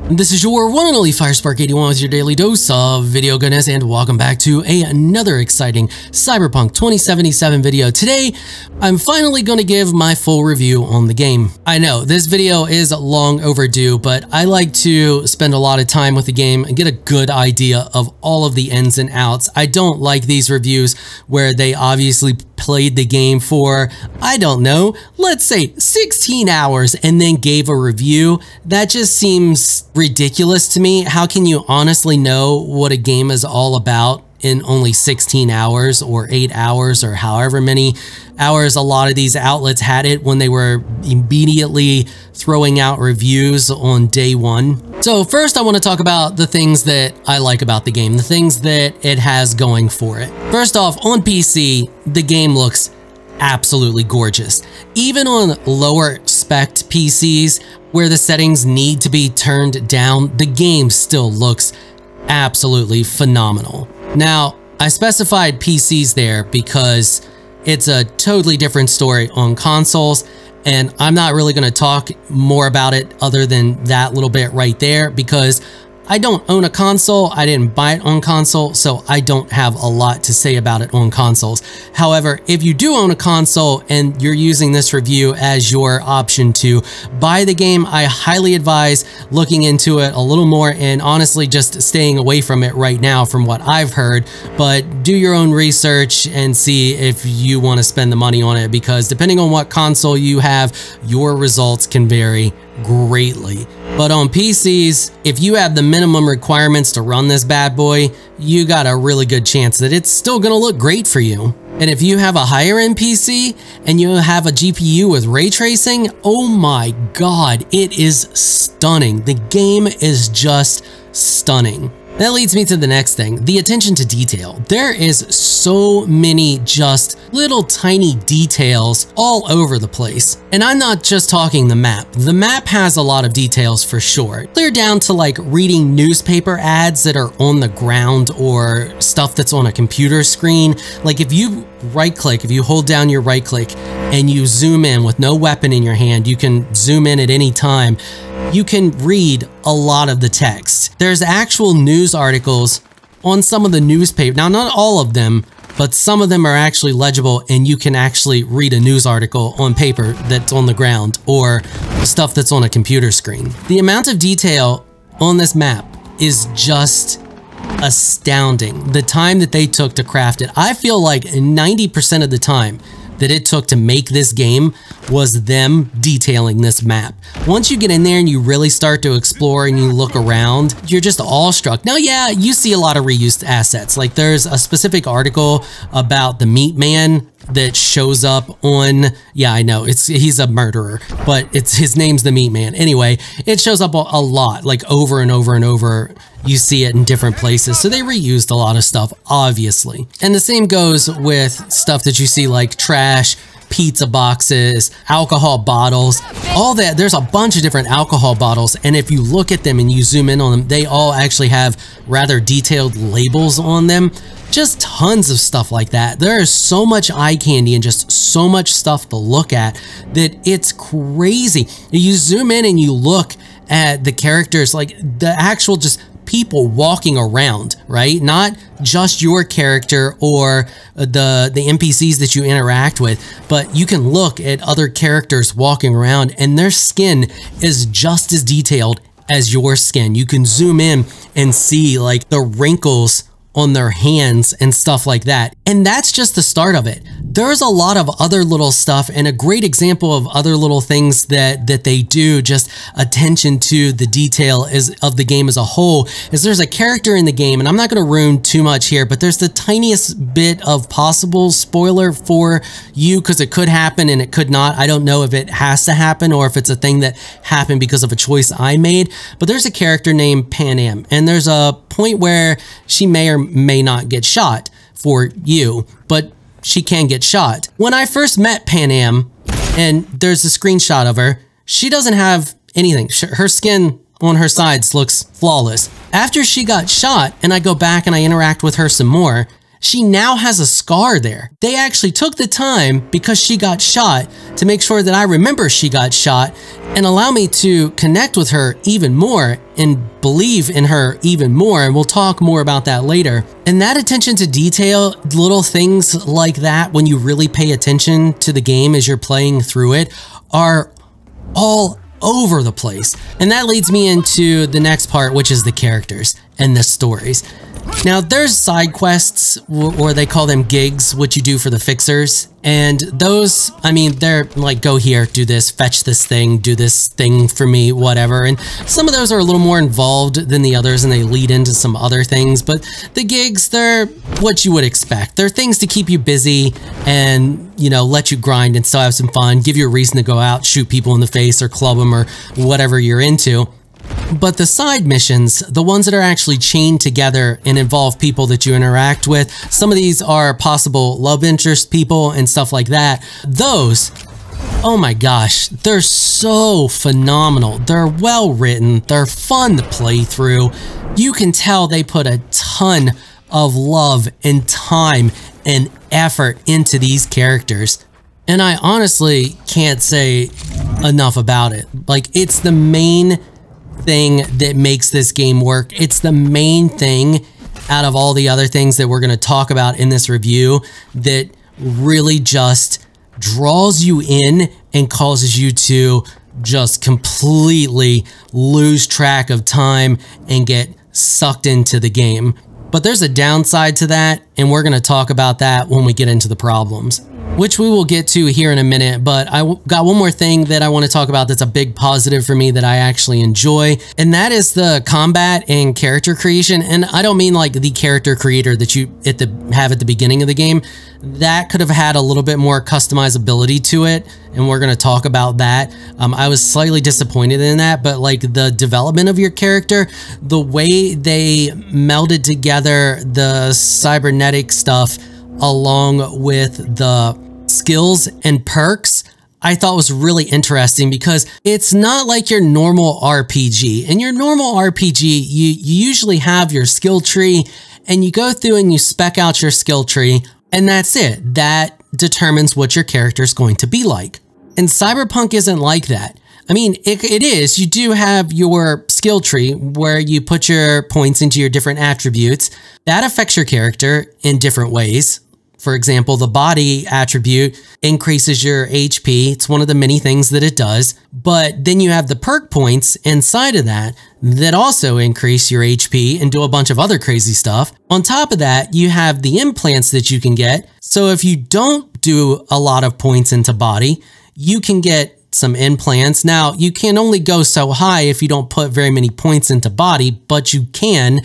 This is your one and only 𝐵𝑒𝑟𝑒81 with your daily dose of video goodness, and welcome back to another exciting Cyberpunk 2077 video. Today, I'm finally going to give my full review on the game. I know this video is long overdue, but I like to spend a lot of time with the game and get a good idea of all of the ins and outs. I don't like these reviews where they obviously played the game for, I don't know, let's say 16 hours and then gave a review. That just seems ridiculous to me. How can you honestly know what a game is all about in only 16 hours or 8 hours or however many hours a lot of these outlets had it when they were immediately throwing out reviews on day one? So first I want to talk about the things that I like about the game, the things that it has going for it. First off, on PC, the game looks absolutely gorgeous. Even on lower spec PCs where the settings need to be turned down, the game still looks absolutely phenomenal. Now, I specified PCs there because it's a totally different story on consoles, and I'm not really going to talk more about it other than that little bit right there because I don't own a console. I didn't buy it on console, so I don't have a lot to say about it on consoles. However, if you do own a console and you're using this review as your option to buy the game, I highly advise looking into it a little more and honestly just staying away from it right now from what I've heard. But do your own research and see if you want to spend the money on it, because depending on what console you have, your results can vary greatly. But on PCs, if you have the minimum requirements to run this bad boy, you got a really good chance that it's still gonna look great for you. And if you have a higher end PC and you have a GPU with ray tracing, oh my God, it is stunning. The game is just stunning. That leads me to the next thing, the attention to detail. There is so many just little tiny details all over the place. And I'm not just talking the map. The map has a lot of details for sure. Clear down to like reading newspaper ads that are on the ground or stuff that's on a computer screen. Like if you right click, if you hold down your right click and you zoom in with no weapon in your hand, you can zoom in at any time. You can read a lot of the text. There's actual news articles on some of the newspapers. Now, not all of them, but some of them are actually legible and you can actually read a news article on paper that's on the ground or stuff that's on a computer screen. The amount of detail on this map is just astounding. The time that they took to craft it, I feel like 90% of the time that it took to make this game was them detailing this map. Once you get in there and you really start to explore and you look around, you're just awestruck. Now, yeah, you see a lot of reused assets. Like there's a specific article about the Meat Man that shows up on, yeah, I know he's a murderer, but his name's the Meat Man. Anyway, it shows up a lot, like over and over and over. You see it in different places. So they reused a lot of stuff, obviously. And the same goes with stuff that you see like trash, pizza boxes, alcohol bottles, all that. There's a bunch of different alcohol bottles. And if you look at them and you zoom in on them, they all actually have rather detailed labels on them. Just tons of stuff like that. There is so much eye candy and just so much stuff to look at that it's crazy. You zoom in and you look at the characters, like the actual just people walking around, right? Not just your character or the NPCs that you interact with, but you can look at other characters walking around and their skin is just as detailed as your skin. You can zoom in and see like the wrinkles on their hands and stuff like that. And that's just the start of it. There's a lot of other little stuff, and a great example of other little things that they do, just attention to the detail of the game as a whole, is there's a character in the game, and I'm not going to ruin too much here, but there's the tiniest bit of possible spoiler for you because it could happen and it could not. I don't know if it has to happen or if it's a thing that happened because of a choice I made, but there's a character named Panam, and there's a point where she may or may not get shot for you, but she can get shot. When I first met Panam, and there's a screenshot of her, she doesn't have anything. Her skin on her sides looks flawless. After she got shot and I go back and I interact with her some more, she now has a scar there. They actually took the time, because she got shot, to make sure that I remember she got shot and allow me to connect with her even more and believe in her even more. And we'll talk more about that later. And that attention to detail, little things like that, when you really pay attention to the game as you're playing through it, are all over the place. And that leads me into the next part, which is the characters and the stories. Now, there's side quests, or they call them gigs, which you do for the fixers. And those, I mean, they're like, go here, do this, fetch this thing, do this thing for me, whatever. And some of those are a little more involved than the others, and they lead into some other things. But the gigs, they're what you would expect. They're things to keep you busy and, you know, let you grind and still have some fun, give you a reason to go out, shoot people in the face or club them or whatever you're into. But the side missions, the ones that are actually chained together and involve people that you interact with, some of these are possible love interest people and stuff like that. Those, oh my gosh, they're so phenomenal. They're well written. They're fun to play through. You can tell they put a ton of love and time and effort into these characters. And I honestly can't say enough about it. Like, it's the main thing that makes this game work. It's the main thing out of all the other things that we're going to talk about in this review that really just draws you in and causes you to just completely lose track of time and get sucked into the game. But there's a downside to that, and we're going to talk about that when we get into the problems, which we will get to here in a minute. But I got one more thing that I want to talk about that's a big positive for me that I actually enjoy, and that is the combat and character creation. And I don't mean like the character creator that you have at the beginning of the game. That could have had a little bit more customizability to it, and we're going to talk about that. I was slightly disappointed in that, but like the development of your character, the way they melded together the cybernetic stuff along with the skills and perks, I thought was really interesting, because it's not like your normal RPG. In your normal RPG, you usually have your skill tree, and you go through and you spec out your skill tree, and that's it. That determines what your character is going to be like. And Cyberpunk isn't like that. I mean, it is. You do have your skill tree where you put your points into your different attributes. That affects your character in different ways. For example, the body attribute increases your HP. It's one of the many things that it does. But then you have the perk points inside of that that also increase your HP and do a bunch of other crazy stuff. On top of that, you have the implants that you can get. So if you don't do a lot of points into body, you can get some implants. Now, you can only go so high if you don't put very many points into body, but you can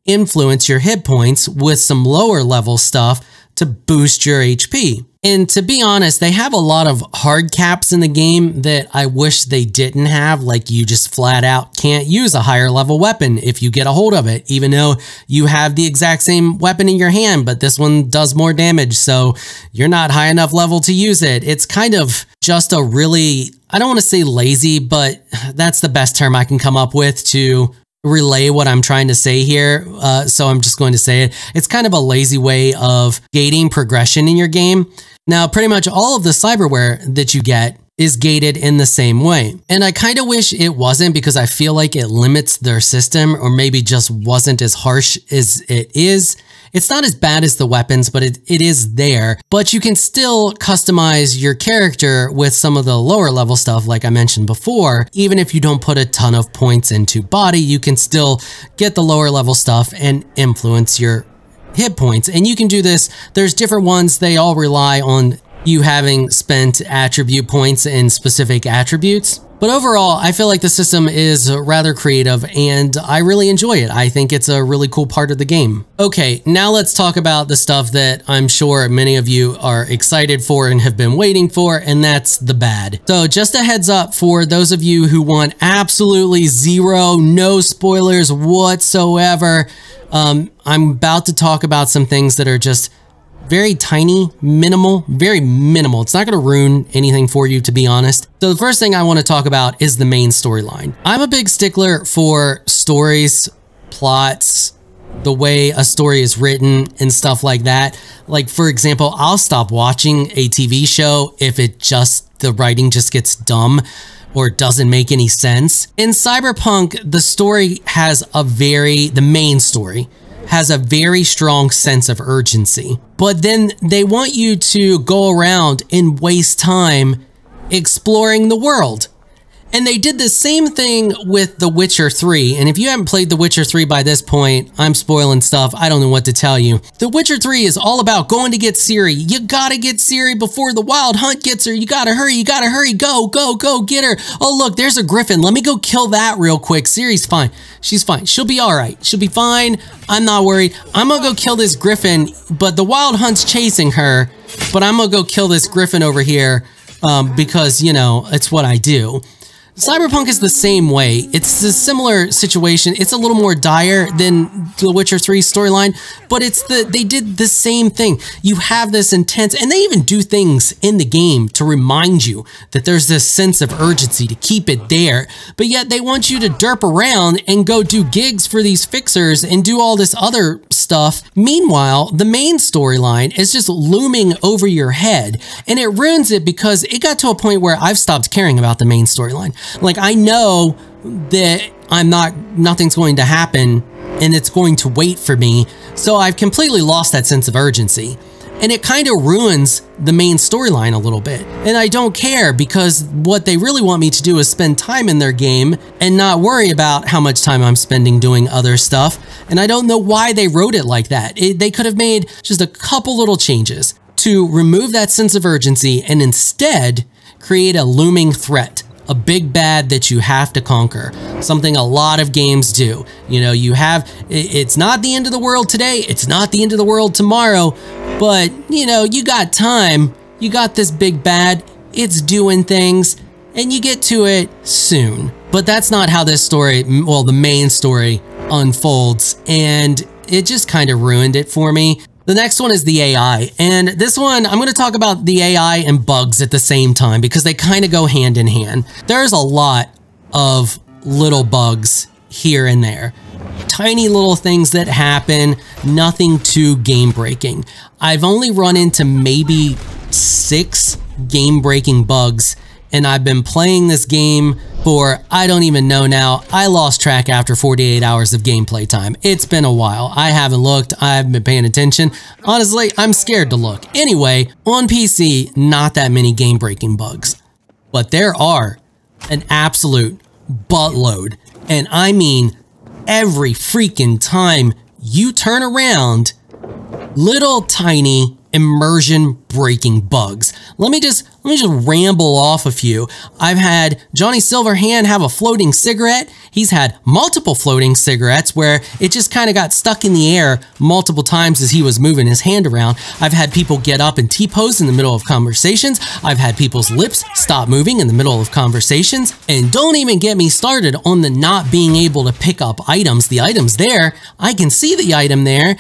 influence your hit points with some lower level stuff to boost your HP. And to be honest, they have a lot of hard caps in the game that I wish they didn't have. Like, you just flat out can't use a higher level weapon if you get a hold of it, even though you have the exact same weapon in your hand, but this one does more damage, so you're not high enough level to use it. It's kind of just a really, I don't want to say lazy, but that's the best term I can come up with to relay what I'm trying to say here. So I'm just going to say it. It's kind of a lazy way of gating progression in your game. Now, pretty much all of the cyberware that you get is gated in the same way. And I kind of wish it wasn't, because I feel like it limits their system, or maybe just wasn't as harsh as it is. It's not as bad as the weapons, but it is there. But you can still customize your character with some of the lower level stuff, like I mentioned before. Even if you don't put a ton of points into body, you can still get the lower level stuff and influence your hit points. And you can do this. There's different ones. They all rely on you having spent attribute points in specific attributes. But overall, I feel like the system is rather creative, and I really enjoy it. I think it's a really cool part of the game. Okay, now let's talk about the stuff that I'm sure many of you are excited for and have been waiting for, and that's the bad. So just a heads up for those of you who want absolutely zero, no spoilers whatsoever. I'm about to talk about some things that are just very tiny, minimal, very minimal. It's not going to ruin anything for you, to be honest. So the first thing I want to talk about is the main storyline. I'm a big stickler for stories, plots, the way a story is written and stuff like that. Like, for example, I'll stop watching a TV show if the writing just gets dumb or doesn't make any sense. In Cyberpunk, the main story has a very strong sense of urgency. But then they want you to go around and waste time exploring the world. And they did the same thing with The Witcher 3. And if you haven't played The Witcher 3 by this point, I'm spoiling stuff. I don't know what to tell you. The Witcher 3 is all about going to get Ciri. You gotta get Ciri before the Wild Hunt gets her. You gotta hurry, go, get her. Oh, look, there's a griffin. Let me go kill that real quick. Ciri's fine. She's fine. She'll be all right. She'll be fine. I'm not worried. I'm gonna go kill this griffin, but the Wild Hunt's chasing her. But I'm gonna go kill this griffin over here because, you know, it's what I do. Cyberpunk is the same way. It's a similar situation. It's a little more dire than The Witcher 3 storyline, but they did the same thing. You have this intense, and they even do things in the game to remind you that there's this sense of urgency to keep it there, but yet they want you to derp around and go do gigs for these fixers and do all this other stuff. Meanwhile, the main storyline is just looming over your head, and it ruins it because it got to a point where I've stopped caring about the main storyline. Like, I know that nothing's going to happen and it's going to wait for me. So I've completely lost that sense of urgency. And it kind of ruins the main storyline a little bit. And I don't care because what they really want me to do is spend time in their game and not worry about how much time I'm spending doing other stuff. And I don't know why they wrote it like that. They could have made just a couple little changes to remove that sense of urgency and instead create a looming threat. A big bad that you have to conquer, something a lot of games do. You know, it's not the end of the world today, it's not the end of the world tomorrow, but you know, you got time, you got this big bad, it's doing things, and you get to it soon. But that's not how this story, well, the main story unfolds, and it just kind of ruined it for me. The next one is the AI, and this one, I'm going to talk about the AI and bugs at the same time because they kind of go hand in hand. There's a lot of little bugs here and there. Tiny little things that happen, nothing too game-breaking. I've only run into maybe 6 game-breaking bugs, and I've been playing this game for, I don't even know now. I lost track after 48 hours of gameplay time. It's been a while. I haven't looked. I haven't been paying attention. Honestly, I'm scared to look. Anyway, on PC, not that many game-breaking bugs. But there are an absolute buttload. And I mean, every freaking time you turn around, little tiny immersion breaking bugs. Let me just ramble off a few. I've had Johnny Silverhand have a floating cigarette. He's had multiple floating cigarettes where it just kind of got stuck in the air multiple times as he was moving his hand around. I've had people get up and T-pose in the middle of conversations. I've had people's lips stop moving in the middle of conversations. And don't even get me started on the not being able to pick up items. The item's there. I can see the item there.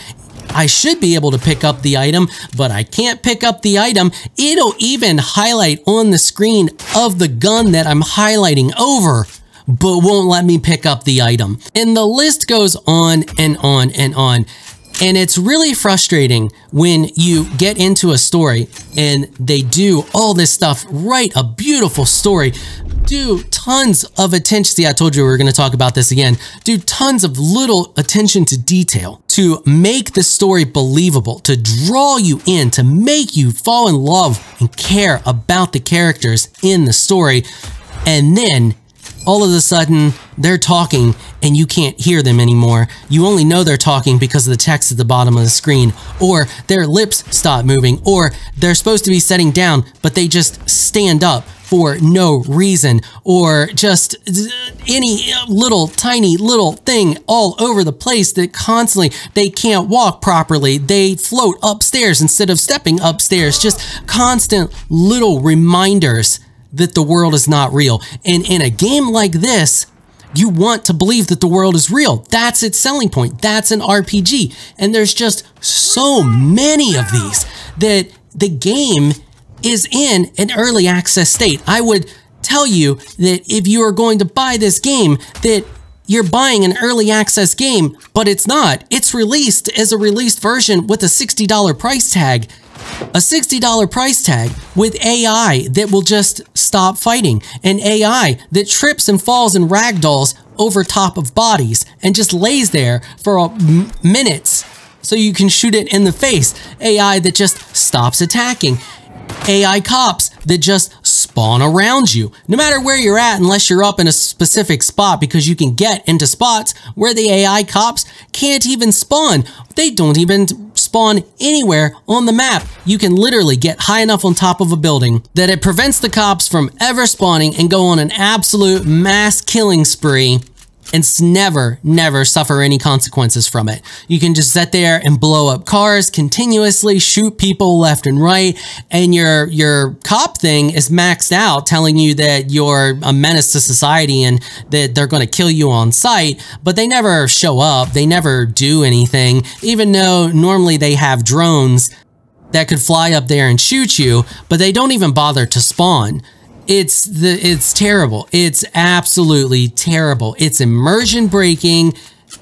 I should be able to pick up the item, but I can't pick up the item. It'll even highlight on the screen of the gun that I'm highlighting over, but won't let me pick up the item. And the list goes on and on and on. And it's really frustrating when you get into a story and they do all this stuff, write a beautiful story, do tons of attention. See, I told you we were going to talk about this again. Do tons of little attention to detail to make the story believable, to draw you in, to make you fall in love and care about the characters in the story. And then all of a sudden they're talking and you can't hear them anymore. You only know they're talking because of the text at the bottom of the screen, or their lips stop moving, or they're supposed to be sitting down, but they just stand up for no reason, or just any little tiny little thing all over the place that constantly, they can't walk properly. They float upstairs instead of stepping upstairs. Just constant little reminders that the world is not real. And in a game like this, you want to believe that the world is real. That's its selling point. That's an RPG. And there's just so many of these that the game is in an early access state. I would tell you that if you are going to buy this game, that you're buying an early access game, but it's not. It's released as a released version with a $60 price tag. A $60 price tag with AI that will just stop fighting. An AI that trips and falls and ragdolls over top of bodies and just lays there for minutes so you can shoot it in the face. AI that just stops attacking. AI cops that just spawn around you, no matter where you're at, unless you're up in a specific spot, because you can get into spots where the AI cops can't even spawn. They don't even spawn anywhere on the map. You can literally get high enough on top of a building that it prevents the cops from ever spawning and go on an absolute mass killing spree and never suffer any consequences from it. You can just sit there and blow up cars continuously, shoot people left and right, and your cop thing is maxed out, telling you that you're a menace to society and that they're going to kill you on sight, but they never show up. They never do anything, even though normally they have drones that could fly up there and shoot you, but they don't even bother to spawn. It's terrible. It's absolutely terrible. It's immersion breaking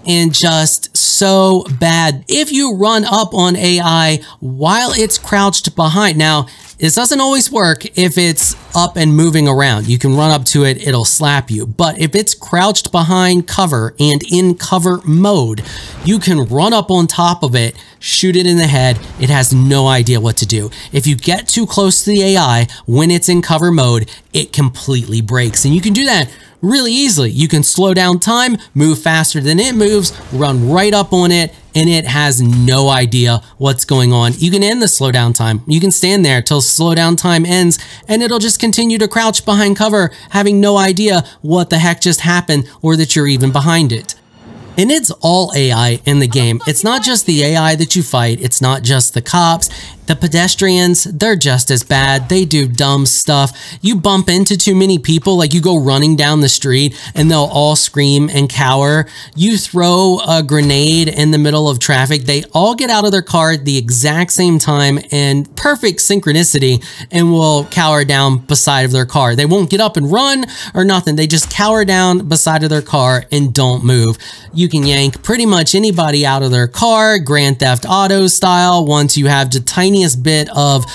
and just so bad. If you run up on AI while it's crouched behind, now this doesn't always work if it's up and moving around. You can run up to it, it'll slap you. But if it's crouched behind cover and in cover mode, you can run up on top of it, shoot it in the head. It has no idea what to do. If you get too close to the AI when it's in cover mode, it completely breaks. And you can do that really easily. You can slow down time, move faster than it moves, run right up on it, and it has no idea what's going on. You can end the slowdown time. You can stand there till slowdown time ends, and it'll just continue to crouch behind cover, having no idea what the heck just happened or that you're even behind it. And it's all AI in the game. It's not just the AI that you fight. It's not just the cops. The pedestrians, they're just as bad. They do dumb stuff. You bump into too many people, like you go running down the street and they'll all scream and cower. You throw a grenade in the middle of traffic. They all get out of their car at the exact same time and perfect synchronicity and will cower down beside of their car. They won't get up and run or nothing. They just cower down beside of their car and don't move. You can yank pretty much anybody out of their car, Grand Theft Auto style, once you have the tiniest bit of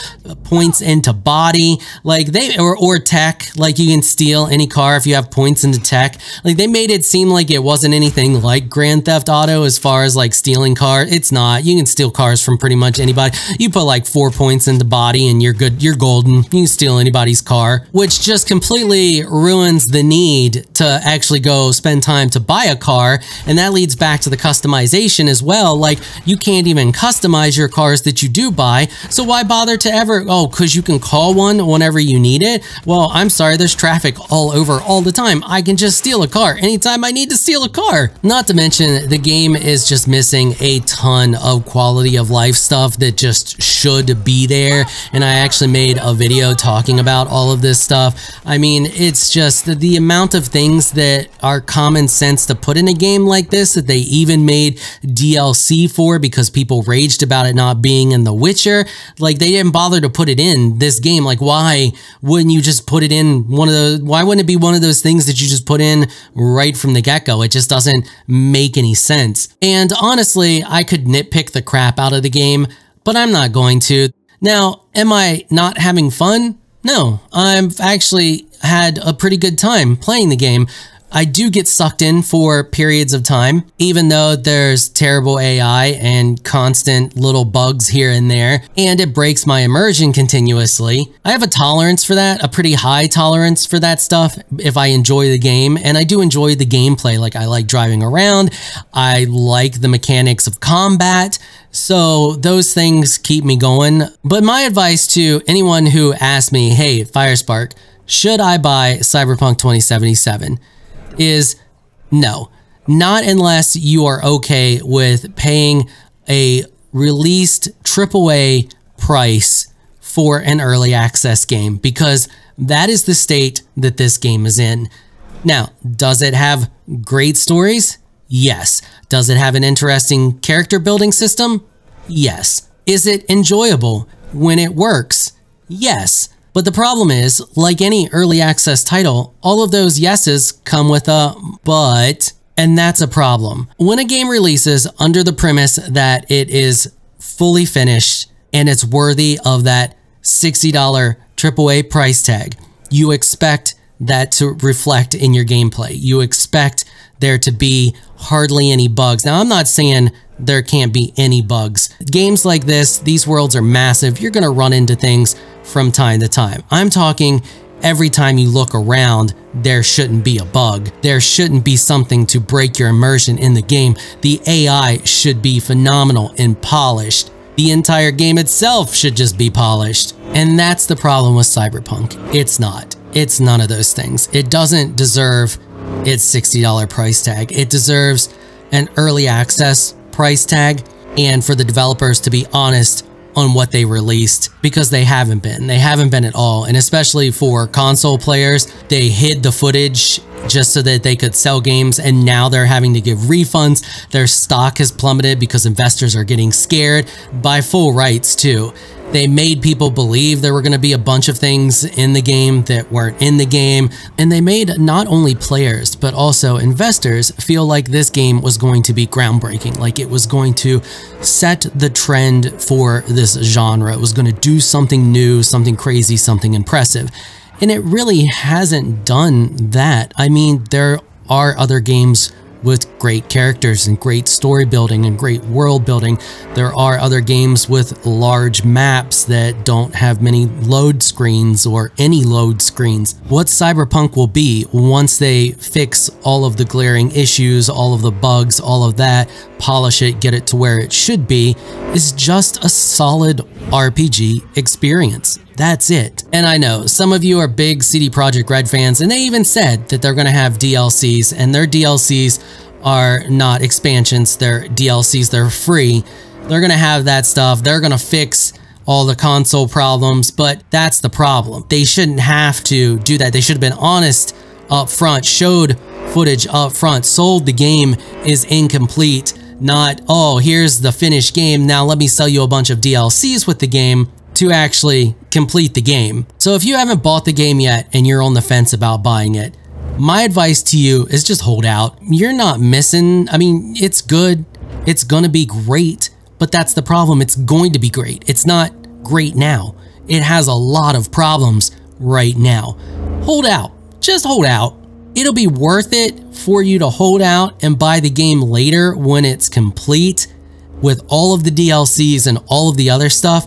points into body, like or tech, like you can steal any car if you have points into tech. Like they made it seem like it wasn't anything like Grand Theft Auto as far as like stealing cars. It's not. You can steal cars from pretty much anybody. You put like 4 points into body and you're good. You're golden. You can steal anybody's car, which just completely ruins the need to actually go spend time to buy a car. And that leads back to the customization as well. Like you can't even customize your cars that you do buy. So why bother to ever, because you can call one whenever you need it? Well, I'm sorry, there's traffic all over all the time. I can just steal a car anytime I need to steal a car. Not to mention, the game is just missing a ton of quality of life stuff that just should be there. And I actually made a video talking about all of this stuff. I mean, it's just the amount of things that are common sense to put in a game like this that they even made DLC for because people raged about it not being in The Witcher. Like they didn't bother to put it in this game. Like why wouldn't you just put it in one of those? Why wouldn't it be one of those things that you just put in right from the get-go? It just doesn't make any sense. And honestly, I could nitpick the crap out of the game, but I'm not going to. Now, am I not having fun? No, I've actually had a pretty good time playing the game. I do get sucked in for periods of time, even though there's terrible AI and constant little bugs here and there, and it breaks my immersion continuously. I have a tolerance for that, a pretty high tolerance for that stuff if I enjoy the game, and I do enjoy the gameplay. Like I like driving around, I like the mechanics of combat, so those things keep me going. But my advice to anyone who asks me, hey, Firespark, should I buy Cyberpunk 2077? Is no, not unless you are okay with paying a released AAA price for an early access game, because that is the state that this game is in. Now, does it have great stories? Yes. Does it have an interesting character building system? Yes. Is it enjoyable when it works? Yes. But the problem is, like any early access title, all of those yeses come with a but. And that's a problem. When a game releases under the premise that it is fully finished and it's worthy of that $60 AAA price tag, you expect that to reflect in your gameplay. You expect there to be hardly any bugs. Now, I'm not saying there can't be any bugs. Games like this, these worlds are massive. You're gonna run into things from time to time. I'm talking every time you look around, there shouldn't be a bug. There shouldn't be something to break your immersion in the game. The AI should be phenomenal and polished. The entire game itself should just be polished. And that's the problem with Cyberpunk. It's not. It's none of those things. It doesn't deserve its $60 price tag. It deserves an early access price tag, and for the developers to be honest on what they released, because they haven't been. They haven't been at all. And especially for console players, they hid the footage just so that they could sell games, and now they're having to give refunds. Their stock has plummeted because investors are getting scared by full rights too. They made people believe there were going to be a bunch of things in the game that weren't in the game, and they made not only players but also investors feel like this game was going to be groundbreaking, like it was going to set the trend for this genre. It was going to do something new, something crazy, something impressive. And it really hasn't done that. I mean, there are other games with great characters and great story building and great world building. There are other games with large maps that don't have many load screens or any load screens. What Cyberpunk will be once they fix all of the glaring issues, all of the bugs, all of that, polish it, get it to where it should be, is just a solid RPG experience. That's it. And I know some of you are big CD Projekt Red fans, and they even said that they're going to have DLCs, and their DLCs are not expansions, they're DLCs, they're free. They're going to have that stuff. They're going to fix all the console problems, but that's the problem. They shouldn't have to do that. They should have been honest up front, showed footage up front, sold the game is incomplete, not, oh, here's the finished game, now let me sell you a bunch of DLCs with the game to actually complete the game. So if you haven't bought the game yet and you're on the fence about buying it, my advice to you is just hold out. You're not missing, I mean, it's good, it's gonna be great, but that's the problem. It's going to be great. It's not great now. It has a lot of problems right now. Hold out, just hold out. It'll be worth it for you to hold out and buy the game later when it's complete with all of the DLCs and all of the other stuff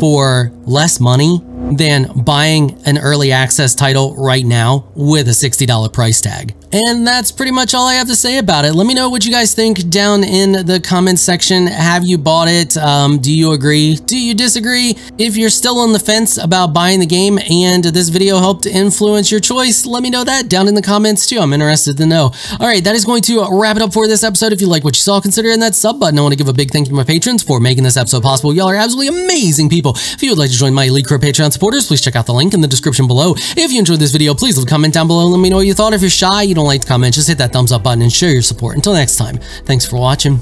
for less money than buying an early access title right now with a $60 price tag. And that's pretty much all I have to say about it. Let me know what you guys think down in the comments section. Have you bought it? Do you agree? Do you disagree? If you're still on the fence about buying the game and this video helped influence your choice, let me know that down in the comments too. I'm interested to know. All right, that is going to wrap it up for this episode. If you like what you saw, consider hitting that sub button. I want to give a big thank you to my patrons for making this episode possible. Y'all are absolutely amazing people. If you would like to join my Elite Crew Patreon supporters, please check out the link in the description below. If you enjoyed this video, please leave a comment down below and let me know what you thought. If you're shy, you don't like to comment, just hit that thumbs up button and show your support. Until next time, thanks for watching.